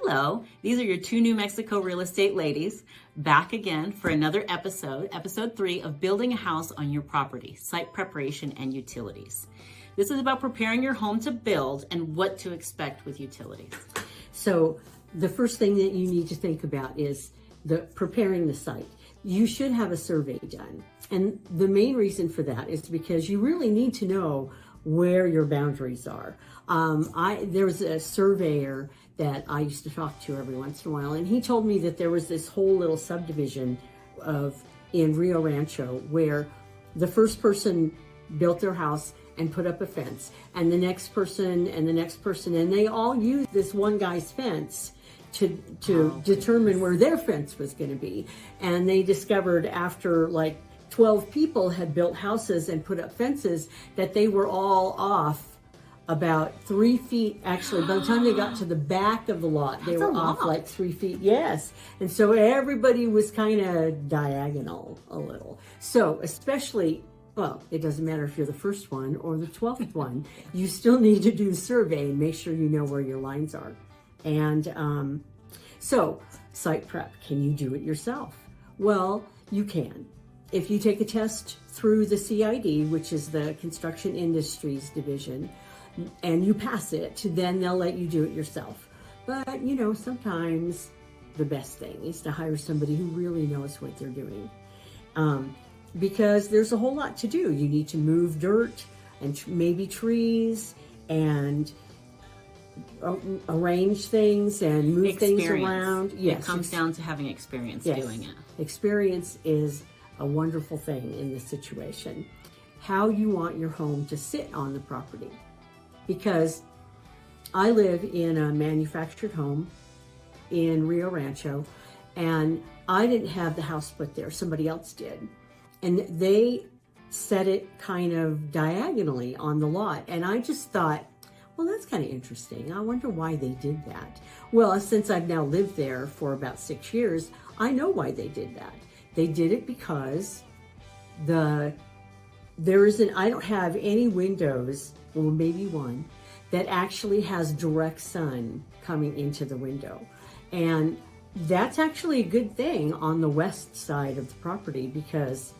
Hello, these are your two New Mexico real estate ladies back again for another episode 3 of Building a House on Your Property, Site Preparation and Utilities. This is about preparing your home to build and what to expect with utilities. So the first thing that you need to think about is preparing the site. You should have a survey done. And the main reason for that is because you really need to know where your boundaries are. There was a surveyor that I used to talk to every once in a while, and he told me that there was this whole little subdivision in Rio Rancho where the first person built their house and put up a fence, and the next person and the next person, and they all used this one guy's fence to determine where their fence was going to be. And they discovered after like 12 people had built houses and put up fences that they were all off about 3 feet. Actually, by the time they got to the back of the lot, they were off like 3 feet. Yes. And so everybody was kind of diagonal a little. So especially, well, it doesn't matter if you're the first one or the 12th one, you still need to do a survey and make sure you know where your lines are. And so site prep, can you do it yourself? Well, you can. If you take a test through the CID, which is the Construction Industries Division, and you pass it, then they'll let you do it yourself. But, you know, sometimes the best thing is to hire somebody who really knows what they're doing. Because there's a whole lot to do. You need to move dirt and maybe trees and arrange things and move things around. Yes, it comes down to having experience doing it. Experience is a wonderful thing in this situation. How you want your home to sit on the property. Because I live in a manufactured home in Rio Rancho, and I didn't have the house put there, somebody else did. And they set it kind of diagonally on the lot. And I just thought, well, that's kind of interesting. I wonder why they did that. Well, since I've now lived there for about 6 years, I know why they did that. They did it because I don't have any windows, or maybe one, that actually has direct sun coming into the window. And that's actually a good thing on the west side of the property because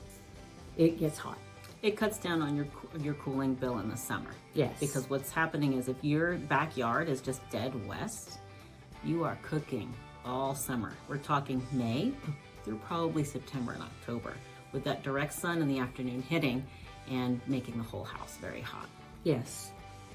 it gets hot. It cuts down on your cooling bill in the summer. Yes. Because what's happening is if your backyard is just dead west, you are cooking all summer. We're talking May through probably September and October with that direct sun in the afternoon hitting and making the whole house very hot. Yes.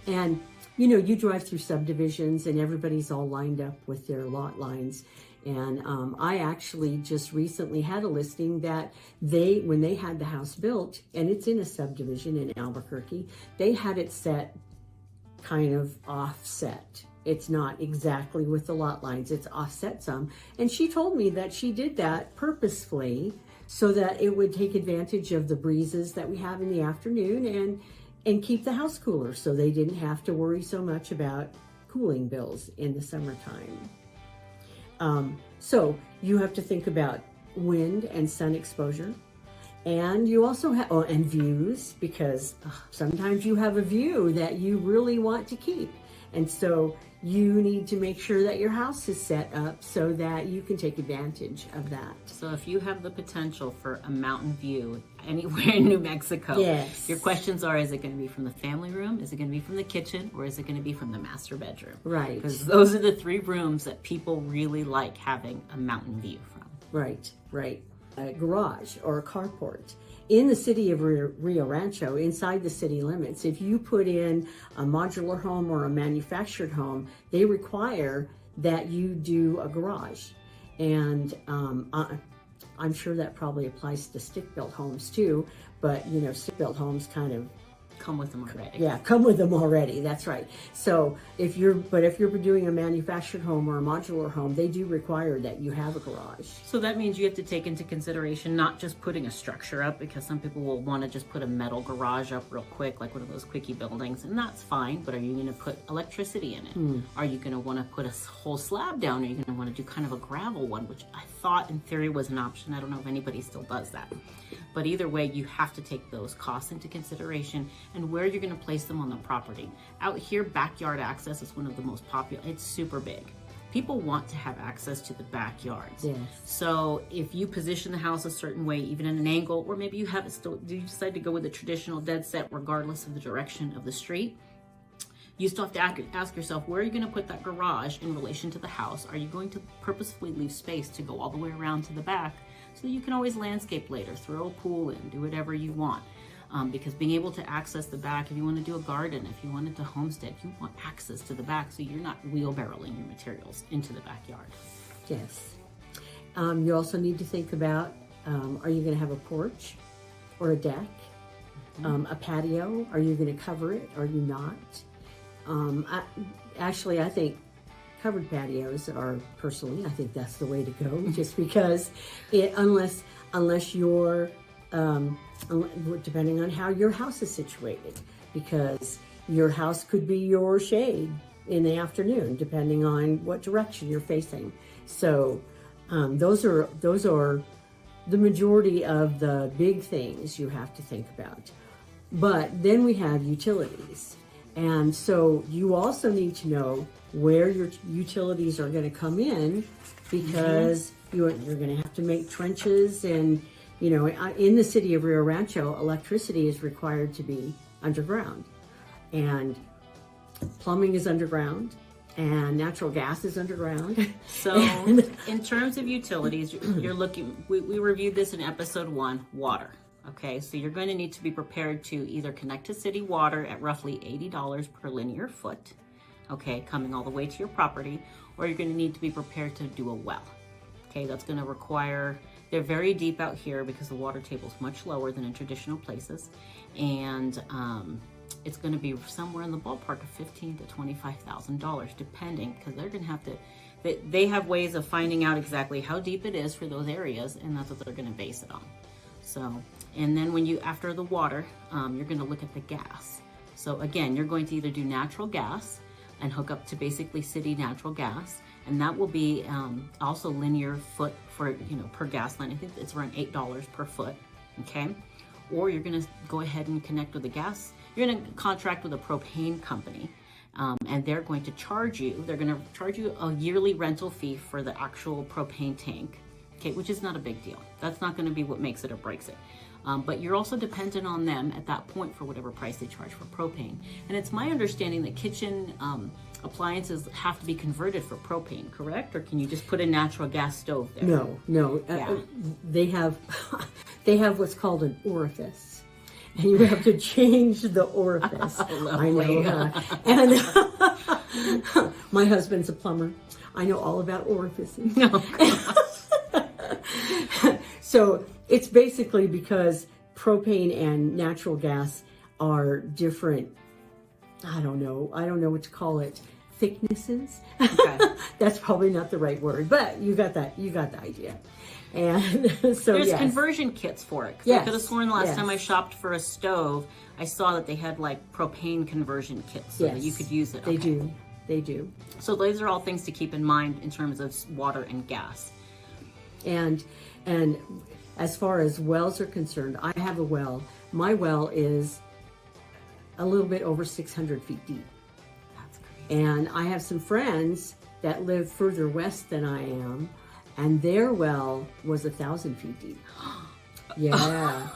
And, you know, you drive through subdivisions and everybody's all lined up with their lot lines. And I actually just recently had a listing that when they had the house built, and it's in a subdivision in Albuquerque, they had it set kind of offset. It's not exactly with the lot lines, it's offset some. And she told me that she did that purposefully so that it would take advantage of the breezes that we have in the afternoon and keep the house cooler so they didn't have to worry so much about cooling bills in the summertime. So you have to think about wind and sun exposure. And you also have, and views, because sometimes you have a view that you really want to keep. And so you need to make sure that your house is set up so that you can take advantage of that. So if you have the potential for a mountain view anywhere in New Mexico, yes, your questions are, is it going to be from the family room? Is it going to be from the kitchen? Or is it going to be from the master bedroom? Right. Because those are the 3 rooms that people really like having a mountain view from. Right, right. A garage or a carport. In the city of Rio Rancho, inside the city limits, if you put in a modular home or a manufactured home, they require that you do a garage. And I'm sure that probably applies to stick-built homes too, but you know, stick-built homes kind of come with them already. Yeah, come with them already. That's right. So if you're doing a manufactured home or a modular home, they do require that you have a garage. So that means you have to take into consideration not just putting a structure up, because some people will want to just put a metal garage up real quick, like one of those quickie buildings, and that's fine. But are you going to put electricity in it? Are you going to want to put a whole slab down? Or are you going to want to do kind of a gravel one, which I thought in theory was an option. I don't know if anybody still does that. But either way, you have to take those costs into consideration and where you're going to place them on the property. Out here, backyard access is one of the most popular. It's super big. people want to have access to the backyards. Yes. So if you position the house a certain way, even at an angle, or maybe you have it still, you decide to go with a traditional dead set regardless of the direction of the street, you still have to ask yourself, where are you going to put that garage in relation to the house? Are you going to purposefully leave space to go all the way around to the back so that you can always landscape later, throw a pool in, do whatever you want? Because being able to access the back, if you want to do a garden, if you wanted to homestead, you want access to the back so you're not wheelbarrowing your materials into the backyard. Yes. You also need to think about, are you going to have a porch or a deck? A patio? Are you going to cover it? Are you not? I think covered patios are, personally, I think that's the way to go, just because unless you're, depending on how your house is situated, because your house could be your shade in the afternoon, depending on what direction you're facing. So those are the majority of the big things you have to think about. But then we have utilities. And so you also need to know where your utilities are going to come in, because you're going to have to make trenches. And, in the city of Rio Rancho, electricity is required to be underground. And plumbing is underground. And natural gas is underground. So in terms of utilities, you're looking, we reviewed this in episode 1, water. Okay, so you're going to need to be prepared to either connect to city water at roughly $80 per linear foot, okay, coming all the way to your property, or you're going to need to be prepared to do a well. Okay, that's going to require, they're very deep out here because the water table is much lower than in traditional places, and it's going to be somewhere in the ballpark of $15,000 to $25,000, depending, because they're going to have to, they have ways of finding out exactly how deep it is for those areas, and that's what they're going to base it on. So, and then when you, after the water, you're going to look at the gas. So again, you're going to either do natural gas and hook up to basically city natural gas, and that will be also linear foot for, per gas line. I think it's around $8 per foot, okay? Or you're going to go ahead and connect with the gas. You're going to contract with a propane company, and they're going to charge you, a yearly rental fee for the actual propane tank. Okay, which is not a big deal. That's not going to be what makes it or breaks it. But you're also dependent on them at that point for whatever price they charge for propane. And it's my understanding that kitchen appliances have to be converted for propane, correct? Or can you just put a natural gas stove there? No. Yeah. They have what's called an orifice. And you have to change the orifice. I know. And my husband's a plumber. I know all about orifices. So it's basically because propane and natural gas are different, I don't know what to call it, thicknesses. Okay. That's probably not the right word, but you got the idea. And so there's conversion kits for it. Yes. I could have sworn the last time I shopped for a stove, I saw that they had like propane conversion kits so that you could use it. They do. So those are all things to keep in mind in terms of water and gas. And as far as wells are concerned, I have a well. My well is a little bit over 600 feet deep. That's crazy. And I have some friends that live further west than I am, and their well was 1,000 feet deep. Yeah.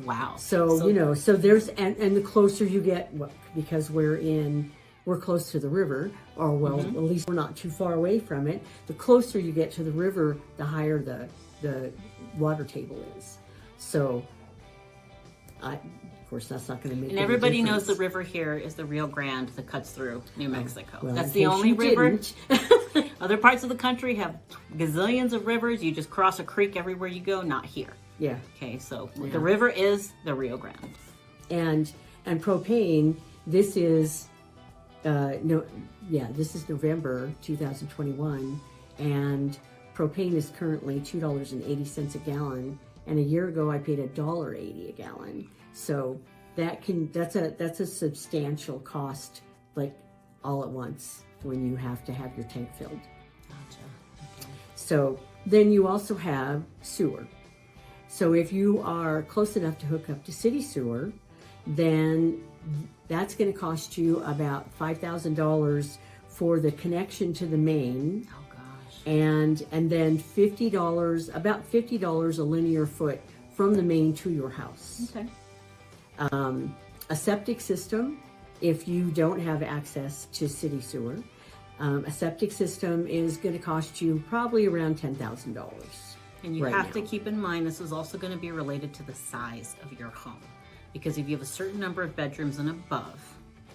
Wow. So so there's, and the closer you get, because we're close to the river, or at least we're not too far away from it. The closer you get to the river, the higher the water table is. So, of course, that's not going to make. And everybody knows the river here is the Rio Grande that cuts through New Mexico. Well, that's the only river. Didn't. Other parts of the country have gazillions of rivers. You just cross a creek everywhere you go. Not here. Yeah. Okay, so the river is the Rio Grande. And propane. This is. This is November 2021, and propane is currently $2.80 a gallon. And a year ago, I paid $1.80 a gallon. So that's a substantial cost, like all at once, when you have to have your tank filled. Gotcha. Okay. So then you also have sewer. So if you are close enough to hook up to city sewer, then that's going to cost you about $5,000 for the connection to the main, Oh gosh. and then $50, about $50 a linear foot from the main to your house. Okay. A septic system, if you don't have access to city sewer, a septic system is going to cost you probably around $10,000. And you right have to now. keep in mind, this is also going to be related to the size of your home. Because if you have a certain number of bedrooms and above,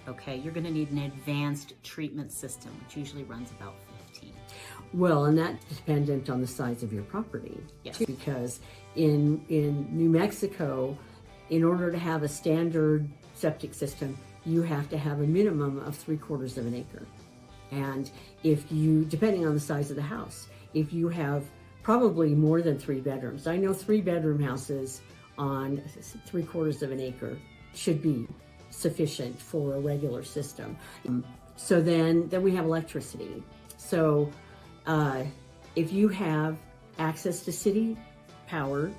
okay, you're going to need an advanced treatment system, which usually runs about 15. Well, and that's dependent on the size of your property. Yes. Too, because in New Mexico, in order to have a standard septic system, you have to have a minimum of 3/4 of an acre. And if you, depending on the size of the house, if you have probably more than 3 bedrooms, I know 3-bedroom houses on 3/4 of an acre should be sufficient for a regular system. So then we have electricity. So if you have access to city power,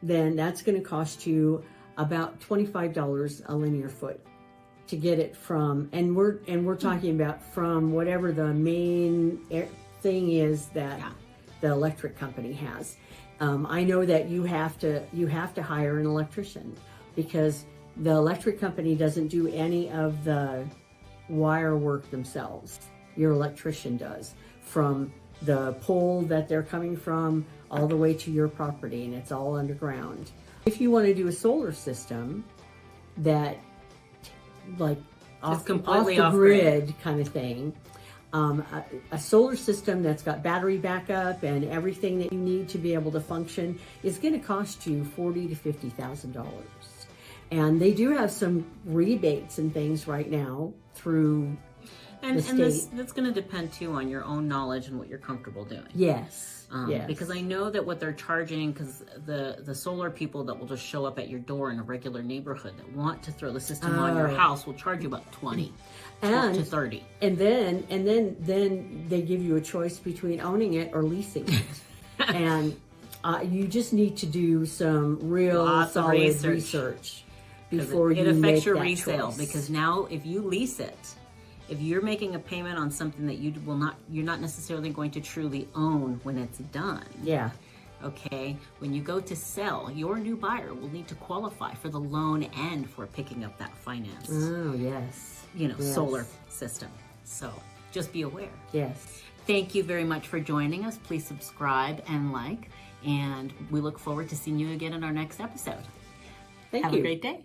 then that's going to cost you about $25 a linear foot to get it from, and we're talking about from whatever the main thing is that the electric company has. I know that you have to hire an electrician, because the electric company doesn't do any of the wire work themselves. Your electrician does, from the pole that they're coming from all the way to your property, and it's all underground. If you want to do a solar system that, like, off completely the off grid kind of thing, a solar system that's got battery backup and everything that you need to be able to function is going to cost you $40,000 to $50,000. And they do have some rebates and things right now through And the state. that's going to depend too on your own knowledge and what you're comfortable doing. Yes. Yes. Because I know that what they're charging, because the solar people that will just show up at your door in a regular neighborhood that want to throw the system on your house will charge you about 20 to 30. And then they give you a choice between owning it or leasing it. And you just need to do some real Lots of solid research. research before It you affects make your that resale, choice. because now if you lease it, if you're making a payment on something that you're not necessarily going to truly own when it's done. Yeah. Okay, when you go to sell, your new buyer will need to qualify for the loan and for picking up that finance, Oh, yes. Yes. solar system. So just be aware. Yes. Thank you very much for joining us. Please subscribe and like, and we look forward to seeing you again in our next episode. Thank Have you. a great day.